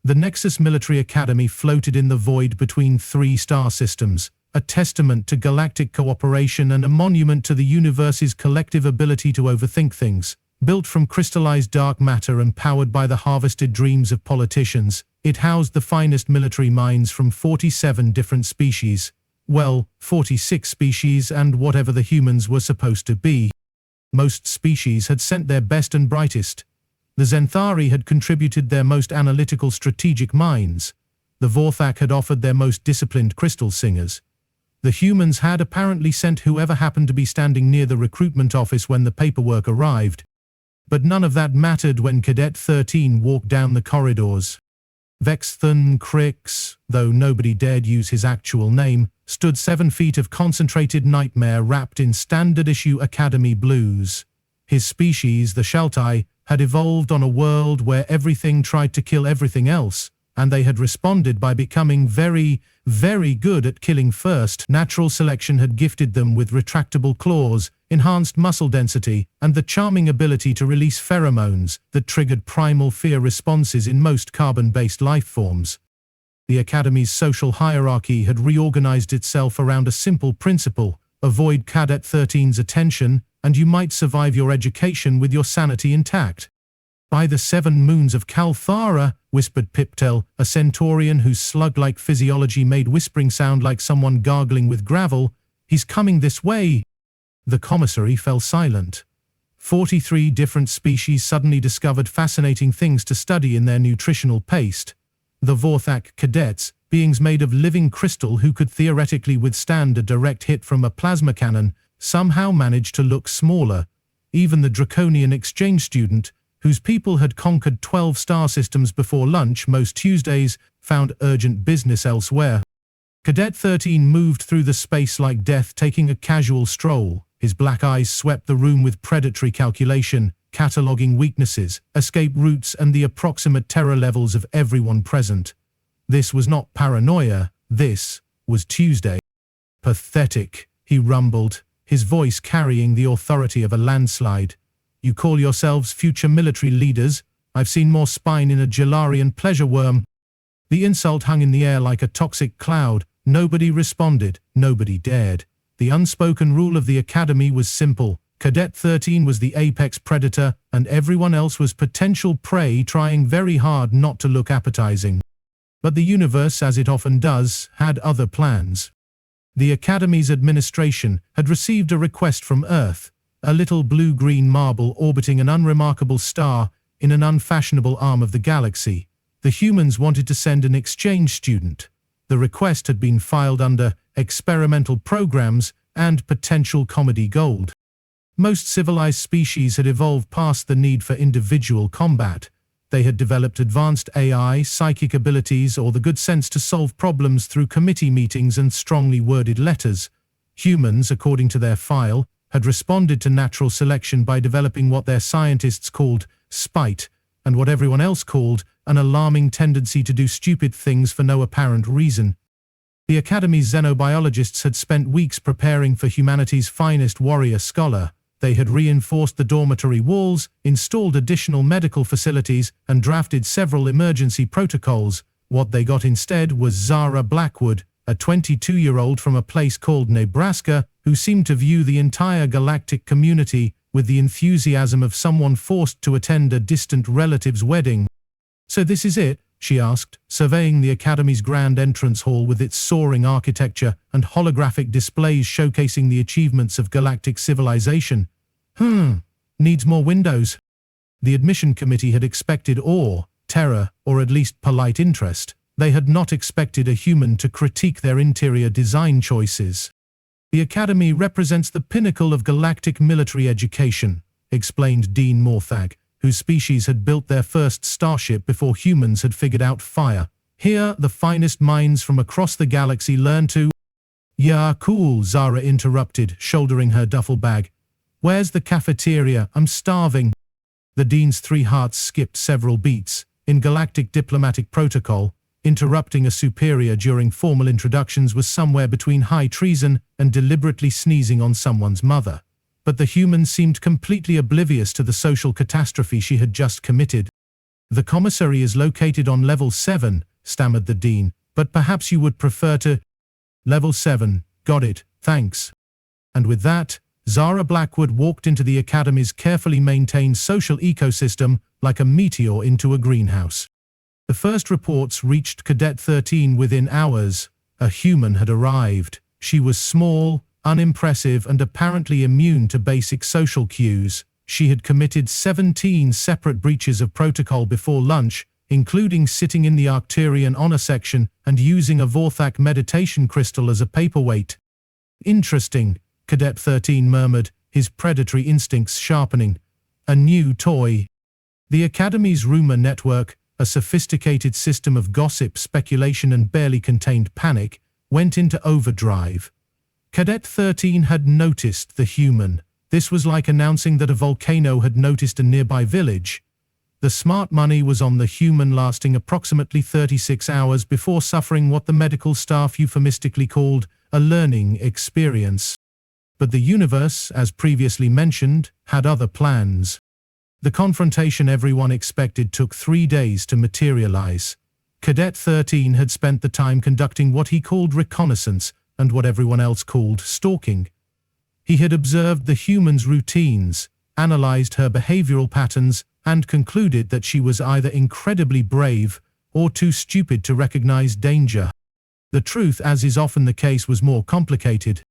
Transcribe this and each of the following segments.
The Nexus Military Academy floated in the void between three star systems, a testament to galactic cooperation and a monument to the universe's collective ability to overthink things. Built from crystallized dark matter and powered by the harvested dreams of politicians, it housed the finest military minds from 47 different species. Well, 46 species and whatever the humans were supposed to be. Most species had sent their best and brightest. The Zenthari had contributed their most analytical strategic minds. The Vorthak had offered their most disciplined crystal singers. The humans had apparently sent whoever happened to be standing near the recruitment office when the paperwork arrived. But none of that mattered when Cadet 13 walked down the corridors. Vexthun Crix, though nobody dared use his actual name, stood 7 feet of concentrated nightmare wrapped in standard-issue Academy blues. His species, the Sheltai, had evolved on a world where everything tried to kill everything else, and they had responded by becoming very, very good at killing first. Natural selection had gifted them with retractable claws, enhanced muscle density, and the charming ability to release pheromones that triggered primal fear responses in most carbon-based life forms. The Academy's social hierarchy had reorganized itself around a simple principle: avoid Cadet 13's attention, and you might survive your education with your sanity intact. "By the 7 moons of Kalthara," whispered Piptel, a centaurian whose slug-like physiology made whispering sound like someone gargling with gravel, "he's coming this way." The commissary fell silent. 43 different species suddenly discovered fascinating things to study in their nutritional paste. The Vorthak cadets, beings made of living crystal who could theoretically withstand a direct hit from a plasma cannon, somehow managed to look smaller. Even the draconian exchange student, whose people had conquered 12 star systems before lunch most Tuesdays, found urgent business elsewhere. Cadet 13 moved through the space like death, taking a casual stroll. His black eyes swept the room with predatory calculation, cataloging weaknesses, escape routes, and the approximate terror levels of everyone present. This was not paranoia, this was Tuesday. "Pathetic," he rumbled, his voice carrying the authority of a landslide. "You call yourselves future military leaders? I've seen more spine in a Gelarian pleasure worm." The insult hung in the air like a toxic cloud. Nobody responded, nobody dared. The unspoken rule of the Academy was simple: Cadet 13 was the apex predator, and everyone else was potential prey trying very hard not to look appetizing. But the universe, as it often does, had other plans. The Academy's administration had received a request from Earth, a little blue-green marble orbiting an unremarkable star in an unfashionable arm of the galaxy. The humans wanted to send an exchange student. The request had been filed under experimental programs and potential comedy gold. Most civilized species had evolved past the need for individual combat. They had developed advanced AI, psychic abilities, or the good sense to solve problems through committee meetings and strongly worded letters. Humans, according to their file, had responded to natural selection by developing what their scientists called spite, and what everyone else called an alarming tendency to do stupid things for no apparent reason. The Academy's xenobiologists had spent weeks preparing for humanity's finest warrior scholar. They had reinforced the dormitory walls, installed additional medical facilities, and drafted several emergency protocols. What they got instead was Zara Blackwood, a 22-year-old from a place called Nebraska, who seemed to view the entire galactic community with the enthusiasm of someone forced to attend a distant relative's wedding. "So this is it?" she asked, surveying the Academy's grand entrance hall with its soaring architecture and holographic displays showcasing the achievements of galactic civilization. Needs more windows." The admission committee had expected awe, terror, or at least polite interest. They had not expected a human to critique their interior design choices. "The Academy represents the pinnacle of galactic military education," explained Dean Morthag, whose species had built their first starship before humans had figured out fire. "Here, the finest minds from across the galaxy learn to—" "Yeah, cool," Zara interrupted, shouldering her duffel bag. "Where's the cafeteria? I'm starving." The Dean's 3 hearts skipped several beats. In galactic diplomatic protocol, interrupting a superior during formal introductions was somewhere between high treason and deliberately sneezing on someone's mother. But the human seemed completely oblivious to the social catastrophe she had just committed. The commissary is located on level 7, stammered the dean, but perhaps you would prefer to… Level 7, got it, thanks. And with that, Zara Blackwood walked into the Academy's carefully maintained social ecosystem like a meteor into a greenhouse. The first reports reached Cadet 13 within hours. A human had arrived. She was small, unimpressive, and apparently immune to basic social cues. She had committed 17 separate breaches of protocol before lunch, including sitting in the Arcturian honor section and using a Vorthak meditation crystal as a paperweight. Interesting, Cadet 13 murmured, his predatory instincts sharpening. A new toy. The Academy's rumor network, a sophisticated system of gossip, speculation, and barely contained panic, went into overdrive. Cadet 13 had noticed the human. This was like announcing that a volcano had noticed a nearby village. The smart money was on the human, lasting approximately 36 hours before suffering what the medical staff euphemistically called a learning experience. But the universe, as previously mentioned, had other plans. The confrontation everyone expected took 3 days to materialize. Cadet 13 had spent the time conducting what he called reconnaissance and what everyone else called stalking. He had observed the human's routines, analyzed her behavioral patterns, and concluded that she was either incredibly brave or too stupid to recognize danger. The truth, as is often the case, was more complicated.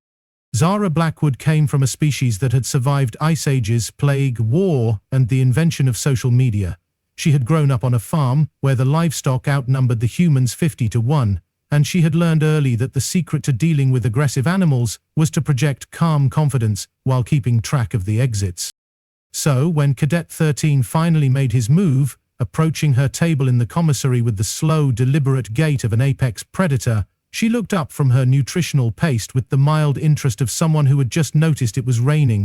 Zara Blackwood came from a species that had survived ice ages, plague, war, and the invention of social media. She had grown up on a farm where the livestock outnumbered the humans 50-1, and she had learned early that the secret to dealing with aggressive animals was to project calm confidence while keeping track of the exits. So, when Cadet 13 finally made his move, approaching her table in the commissary with the slow, deliberate gait of an apex predator, she looked up from her nutritional paste with the mild interest of someone who had just noticed it was raining.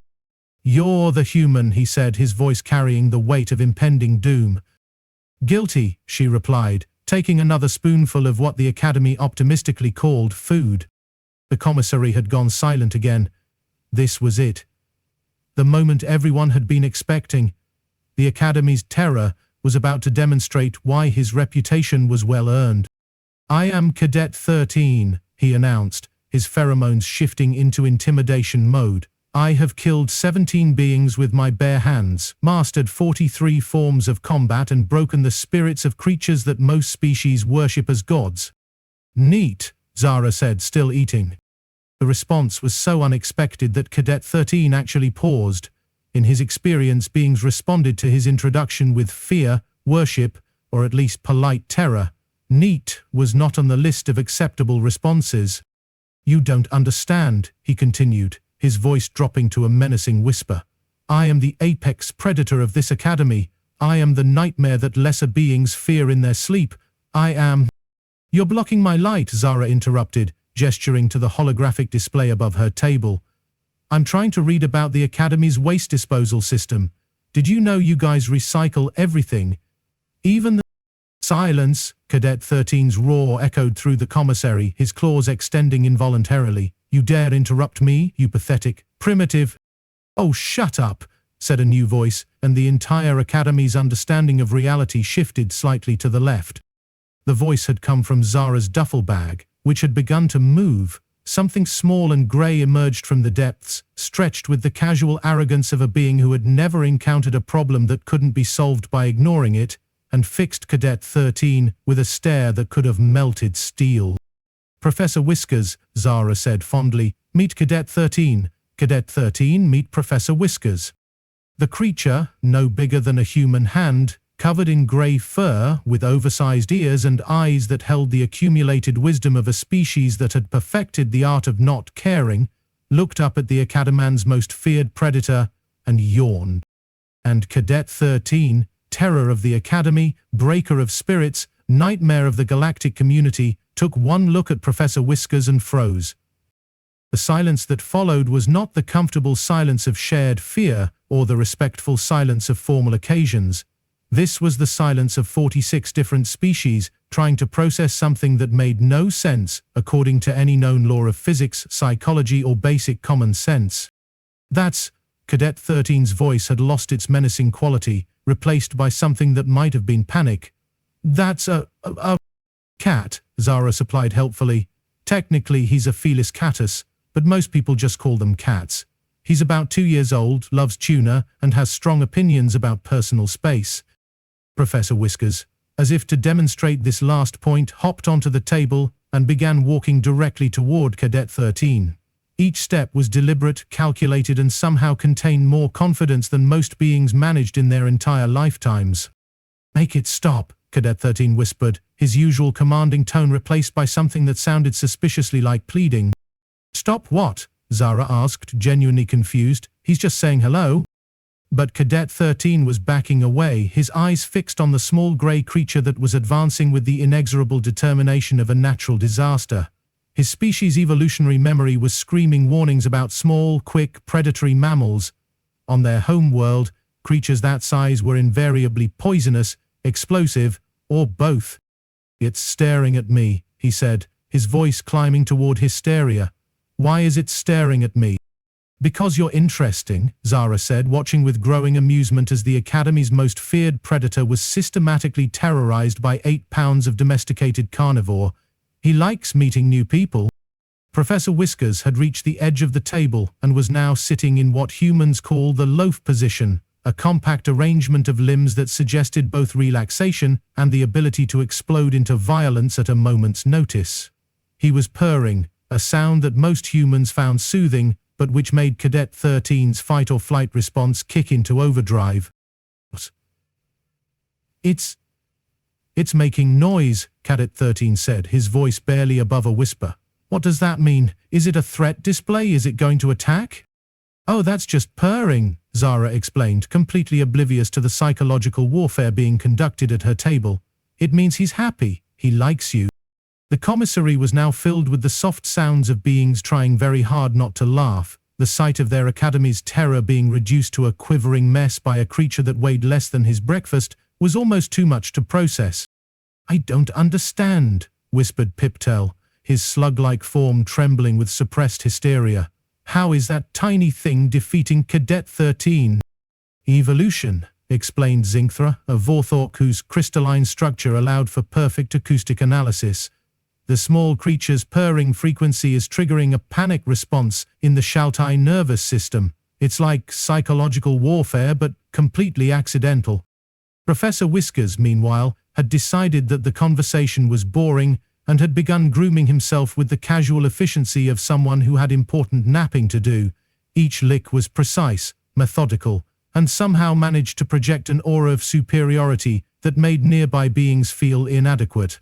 "You're the human," he said, his voice carrying the weight of impending doom. "Guilty," she replied, taking another spoonful of what the Academy optimistically called food. The commissary had gone silent again. This was it. The moment everyone had been expecting. The Academy's terror was about to demonstrate why his reputation was well earned. "I am Cadet 13, he announced, his pheromones shifting into intimidation mode. "I have killed 17 beings with my bare hands, mastered 43 forms of combat, and broken the spirits of creatures that most species worship as gods." "Neat," Zara said, still eating. The response was so unexpected that Cadet 13 actually paused. In his experience, beings responded to his introduction with fear, worship, or at least polite terror. Neat was not on the list of acceptable responses. "You don't understand," he continued, his voice dropping to a menacing whisper. "I am the apex predator of this Academy. I am the nightmare that lesser beings fear in their sleep. I am—" "You're blocking my light," Zara interrupted, gesturing to the holographic display above her table. "I'm trying to read about the Academy's waste disposal system. Did you know you guys recycle everything? Even the—" "Silence!" Cadet 13's roar echoed through the commissary, his claws extending involuntarily. "You dare interrupt me, you pathetic, primitive—" "Oh, shut up," said a new voice, and the entire Academy's understanding of reality shifted slightly to the left. The voice had come from Zara's duffel bag, which had begun to move. Something small and grey emerged from the depths, stretched with the casual arrogance of a being who had never encountered a problem that couldn't be solved by ignoring it, and fixed Cadet 13 with a stare that could have melted steel. "Professor Whiskers," Zara said fondly, "meet Cadet 13. Cadet 13, meet Professor Whiskers." The creature, no bigger than a human hand, covered in grey fur, with oversized ears and eyes that held the accumulated wisdom of a species that had perfected the art of not caring, looked up at the Academy's most feared predator and yawned. And Cadet 13, terror of the Academy, breaker of spirits, nightmare of the galactic community, took one look at Professor Whiskers and froze. The silence that followed was not the comfortable silence of shared fear or the respectful silence of formal occasions. This was the silence of 46 different species trying to process something that made no sense according to any known law of physics, psychology, or basic common sense. "That's—" Cadet 13's voice had lost its menacing quality, replaced by something that might have been panic. "That's a cat," Zara supplied helpfully. "Technically, he's a Felis catus, but most people just call them cats. He's about 2 years old, loves tuna, and has strong opinions about personal space." Professor Whiskers, as if to demonstrate this last point, hopped onto the table and began walking directly toward Cadet 13. Each step was deliberate, calculated, and somehow contained more confidence than most beings managed in their entire lifetimes. "Make it stop," Cadet 13 whispered, his usual commanding tone replaced by something that sounded suspiciously like pleading. "Stop what?" Zara asked, genuinely confused. "He's just saying hello." But Cadet 13 was backing away, his eyes fixed on the small grey creature that was advancing with the inexorable determination of a natural disaster. His species' evolutionary memory was screaming warnings about small, quick, predatory mammals. On their home world, creatures that size were invariably poisonous, explosive, or both. "It's staring at me," he said, his voice climbing toward hysteria. "Why is it staring at me?" "Because you're interesting," Zara said, watching with growing amusement as the Academy's most feared predator was systematically terrorized by 8 pounds of domesticated carnivore. "He likes meeting new people." Professor Whiskers had reached the edge of the table and was now sitting in what humans call the loaf position, a compact arrangement of limbs that suggested both relaxation and the ability to explode into violence at a moment's notice. He was purring, a sound that most humans found soothing, but which made Cadet 13's fight-or-flight response kick into overdrive. It's making noise," Cadet 13 said, his voice barely above a whisper. "What does that mean? Is it a threat display? Is it going to attack?" "Oh, that's just purring," Zara explained, completely oblivious to the psychological warfare being conducted at her table. "It means he's happy. He likes you." The commissary was now filled with the soft sounds of beings trying very hard not to laugh, the sight of their Academy's terror being reduced to a quivering mess by a creature that weighed less than his breakfast was almost too much to process. "I don't understand," whispered Piptel, his slug-like form trembling with suppressed hysteria. "How is that tiny thing defeating Cadet 13? "Evolution," explained Zinthra, a Vorthork whose crystalline structure allowed for perfect acoustic analysis. "The small creature's purring frequency is triggering a panic response in the Shaltai nervous system. It's like psychological warfare, but completely accidental." Professor Whiskers, meanwhile, had decided that the conversation was boring and had begun grooming himself with the casual efficiency of someone who had important napping to do. Each lick was precise, methodical, and somehow managed to project an aura of superiority that made nearby beings feel inadequate.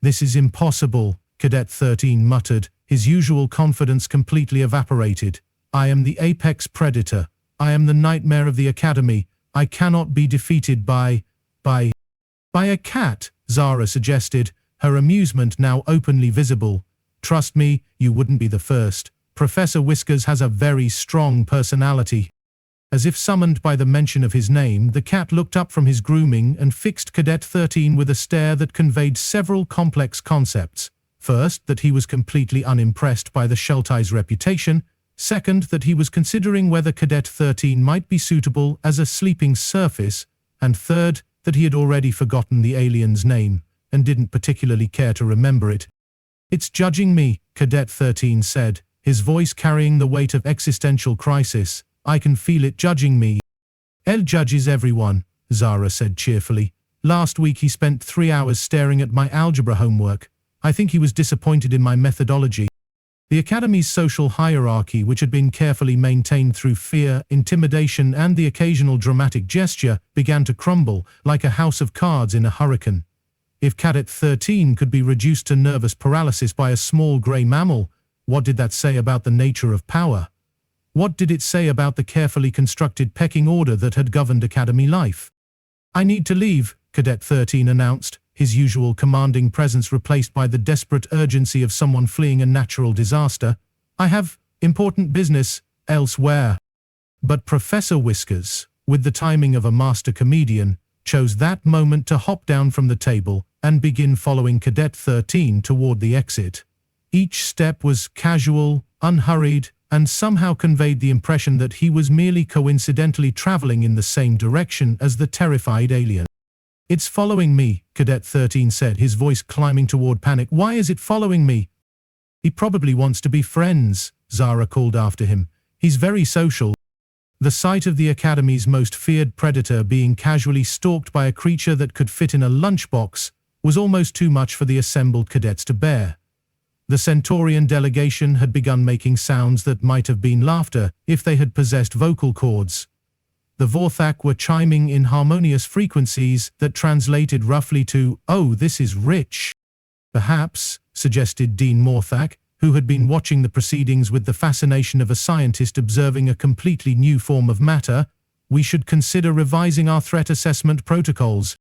"This is impossible," Cadet 13 muttered, his usual confidence completely evaporated. "I am the apex predator. I am the nightmare of the Academy. I cannot be defeated by a cat," Zara suggested, her amusement now openly visible. "Trust me, you wouldn't be the first. Professor Whiskers has a very strong personality." As if summoned by the mention of his name, the cat looked up from his grooming and fixed Cadet 13 with a stare that conveyed several complex concepts. First, that he was completely unimpressed by the Sheltai's reputation. Second, that he was considering whether Cadet 13 might be suitable as a sleeping surface. And third, that he had already forgotten the alien's name and didn't particularly care to remember it. "It's judging me," Cadet 13 said, his voice carrying the weight of existential crisis. "I can feel it judging me." "El judges everyone," Zara said cheerfully. "Last week he spent 3 hours staring at my algebra homework. I think he was disappointed in my methodology." The Academy's social hierarchy, which had been carefully maintained through fear, intimidation, and the occasional dramatic gesture, began to crumble, like a house of cards in a hurricane. If Cadet 13 could be reduced to nervous paralysis by a small grey mammal, what did that say about the nature of power? What did it say about the carefully constructed pecking order that had governed Academy life? "I need to leave," Cadet 13 announced, his usual commanding presence replaced by the desperate urgency of someone fleeing a natural disaster. "I have important business elsewhere." But Professor Whiskers, with the timing of a master comedian, chose that moment to hop down from the table and begin following Cadet 13 toward the exit. Each step was casual, unhurried, and somehow conveyed the impression that he was merely coincidentally traveling in the same direction as the terrified alien. "It's following me," Cadet 13 said, his voice climbing toward panic. "Why is it following me?" "He probably wants to be friends," Zara called after him. "He's very social." The sight of the Academy's most feared predator being casually stalked by a creature that could fit in a lunchbox was almost too much for the assembled cadets to bear. The Centaurian delegation had begun making sounds that might have been laughter if they had possessed vocal cords. The Vorthak were chiming in harmonious frequencies that translated roughly to, "Oh, this is rich." "Perhaps," suggested Dean Morthak, who had been watching the proceedings with the fascination of a scientist observing a completely new form of matter, "we should consider revising our threat assessment protocols."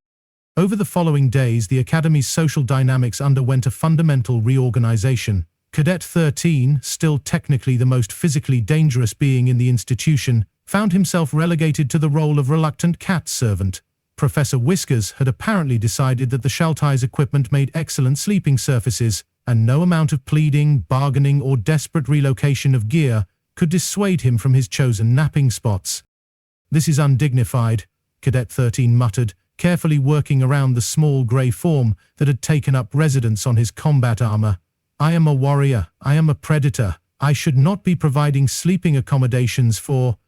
Over the following days, the Academy's social dynamics underwent a fundamental reorganization. Cadet 13, still technically the most physically dangerous being in the institution, found himself relegated to the role of reluctant cat servant. Professor Whiskers had apparently decided that the Shaltai's equipment made excellent sleeping surfaces, and no amount of pleading, bargaining, or desperate relocation of gear could dissuade him from his chosen napping spots. "This is undignified," Cadet 13 muttered, carefully working around the small grey form that had taken up residence on his combat armor. "I am a warrior. I am a predator. I should not be providing sleeping accommodations for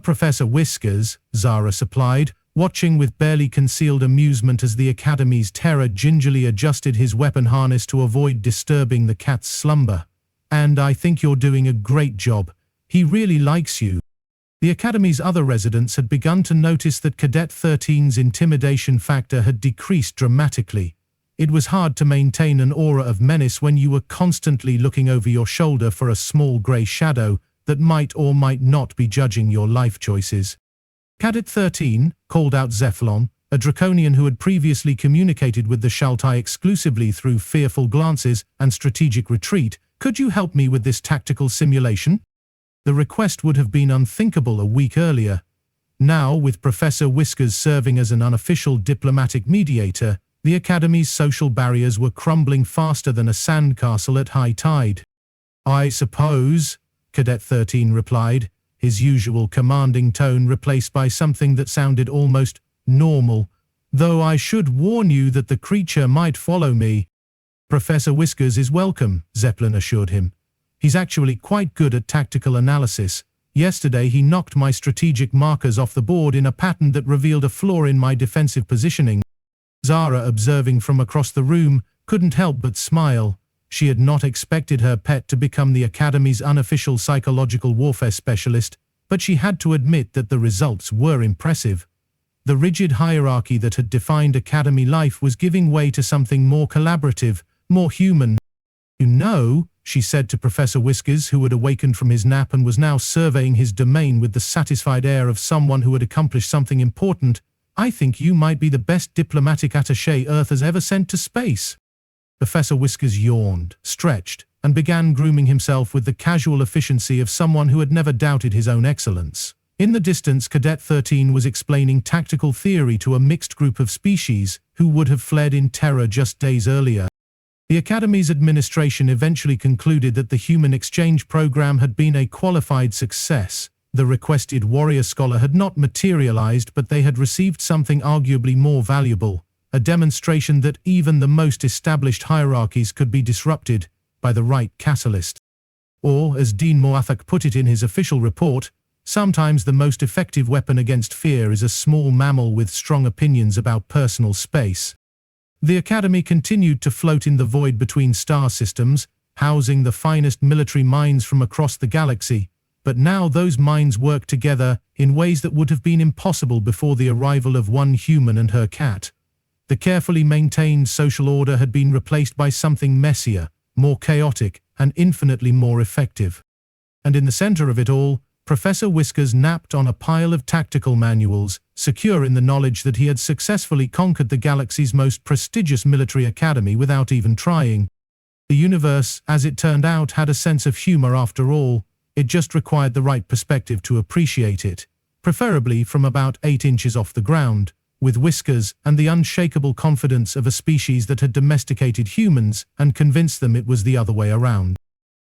Professor Whiskers," Zara supplied, watching with barely concealed amusement as the Academy's terror gingerly adjusted his weapon harness to avoid disturbing the cat's slumber. "And I think you're doing a great job. He really likes you." The Academy's other residents had begun to notice that Cadet 13's intimidation factor had decreased dramatically. It was hard to maintain an aura of menace when you were constantly looking over your shoulder for a small grey shadow that might or might not be judging your life choices. "Cadet 13, called out Zephlon, a draconian who had previously communicated with the Shaltai exclusively through fearful glances and strategic retreat, "could you help me with this tactical simulation?" The request would have been unthinkable a week earlier. Now, with Professor Whiskers serving as an unofficial diplomatic mediator, the Academy's social barriers were crumbling faster than a sandcastle at high tide. "I suppose," Cadet 13 replied, his usual commanding tone replaced by something that sounded almost normal, "though I should warn you that the creature might follow me." "Professor Whiskers is welcome," Zeppelin assured him. "He's actually quite good at tactical analysis. Yesterday he knocked my strategic markers off the board in a pattern that revealed a flaw in my defensive positioning." Zara, observing from across the room, couldn't help but smile. She had not expected her pet to become the Academy's unofficial psychological warfare specialist, but she had to admit that the results were impressive. The rigid hierarchy that had defined Academy life was giving way to something more collaborative, more human. "You know," she said to Professor Whiskers, who had awakened from his nap and was now surveying his domain with the satisfied air of someone who had accomplished something important, "I think you might be the best diplomatic attaché Earth has ever sent to space." Professor Whiskers yawned, stretched, and began grooming himself with the casual efficiency of someone who had never doubted his own excellence. In the distance, Cadet 13 was explaining tactical theory to a mixed group of species who would have fled in terror just days earlier. The Academy's administration eventually concluded that the human exchange program had been a qualified success. The requested warrior scholar had not materialized, but they had received something arguably more valuable, a demonstration that even the most established hierarchies could be disrupted by the right catalyst. Or, as Dean Moathak put it in his official report, sometimes the most effective weapon against fear is a small mammal with strong opinions about personal space. The Academy continued to float in the void between star systems, housing the finest military minds from across the galaxy, but now those minds worked together in ways that would have been impossible before the arrival of one human and her cat. The carefully maintained social order had been replaced by something messier, more chaotic, and infinitely more effective. And in the center of it all, Professor Whiskers napped on a pile of tactical manuals, secure in the knowledge that he had successfully conquered the galaxy's most prestigious military academy without even trying. The universe, as it turned out, had a sense of humor after all. It just required the right perspective to appreciate it, preferably from about 8 inches off the ground, with Whiskers and the unshakable confidence of a species that had domesticated humans and convinced them it was the other way around.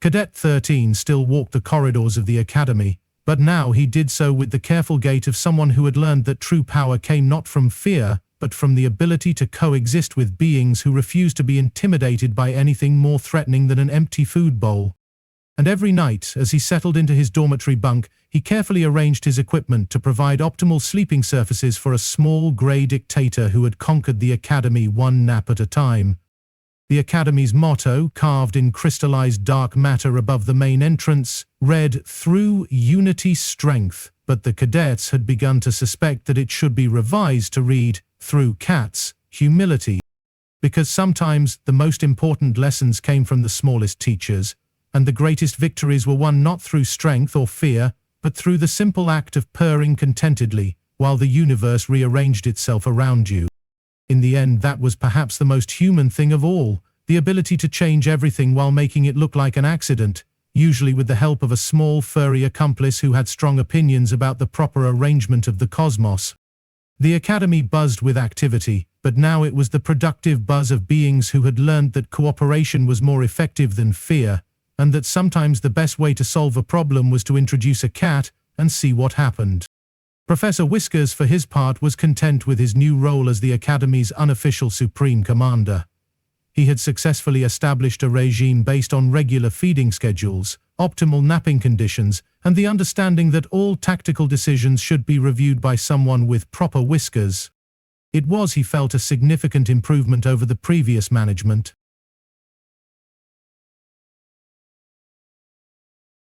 Cadet 13 still walked the corridors of the academy, but now he did so with the careful gait of someone who had learned that true power came not from fear, but from the ability to coexist with beings who refused to be intimidated by anything more threatening than an empty food bowl. And every night, as he settled into his dormitory bunk, he carefully arranged his equipment to provide optimal sleeping surfaces for a small grey dictator who had conquered the academy one nap at a time. The academy's motto, carved in crystallized dark matter above the main entrance, read, "Through unity strength," but the cadets had begun to suspect that it should be revised to read, "Through cats, humility," because sometimes the most important lessons came from the smallest teachers, and the greatest victories were won not through strength or fear, but through the simple act of purring contentedly, while the universe rearranged itself around you. In the end, that was perhaps the most human thing of all, the ability to change everything while making it look like an accident, usually with the help of a small furry accomplice who had strong opinions about the proper arrangement of the cosmos. The academy buzzed with activity, but now it was the productive buzz of beings who had learned that cooperation was more effective than fear, and that sometimes the best way to solve a problem was to introduce a cat and see what happened. Professor Whiskers, for his part, was content with his new role as the Academy's unofficial Supreme Commander. He had successfully established a regime based on regular feeding schedules, optimal napping conditions, and the understanding that all tactical decisions should be reviewed by someone with proper whiskers. It was, he felt, a significant improvement over the previous management,